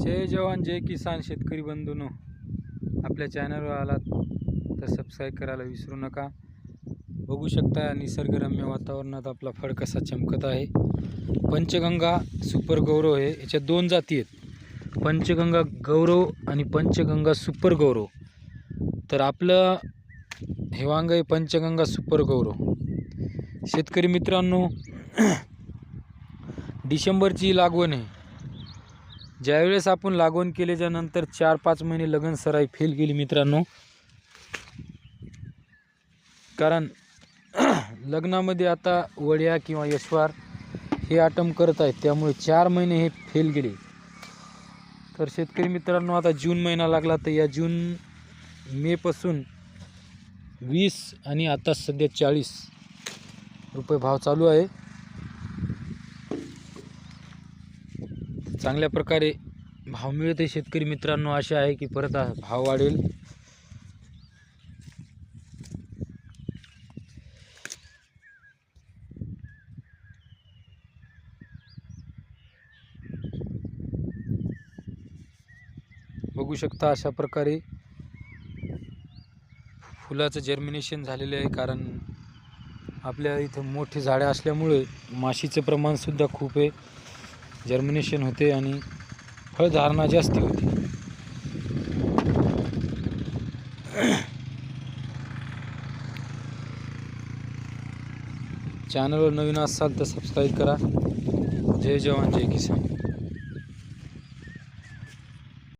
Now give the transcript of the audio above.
जय जवान जय किसान शेतकरी बंधूंनो, आपल्या चॅनलवर आलात तर सबस्क्राईब करायला विसरू नका। बघू शकता निसर्गरम्य वातावरणात आपला फळ कसा चमकत आहे। पंचगंगा सुपर गौरव आहे, याच्या दोन जाती आहेत, पंचगंगा गौरव आणि पंचगंगा सुपर गौरव। तर आपलं हे वांग आहे पंचगंगा सुपर गौरव। शेतकरी मित्रांनो, डिसेंबरची लागवण आहे। ज्यावेळेस आपण लागवण केल्याच्या नंतर 4-5 महिने लगन सराई फेल गेली मित्रांनो, कारण लग्नामध्ये आता वड्या किंवा यशवार हे आटम करत आहेत, त्यामुळे 4 महिने हे फेल गेले। तर शेतकरी मित्रांनो, आता जून महिना लागला, तर या जून मे पासून 20 आणि आता सध्या 40 रुपये भाव चालू आहे। चांगल्या प्रकारे भाव मिळते शेतकरी मित्रांनो, आशा आहे की परत भाव वाढेल। बघू शकता अशा प्रकारे फुलाचं जर्मिनेशन झालेले आहे, कारण आपल्या इथं मोठी झाडे असल्यामुळे माशीचं प्रमाण सुद्धा खूप आहे, जर्मिनेशन होते आणि फळधारणा जास्ती होते। चॅनलवर नवीन असाल तर सबस्क्राईब करा। जय जवान जय किसान।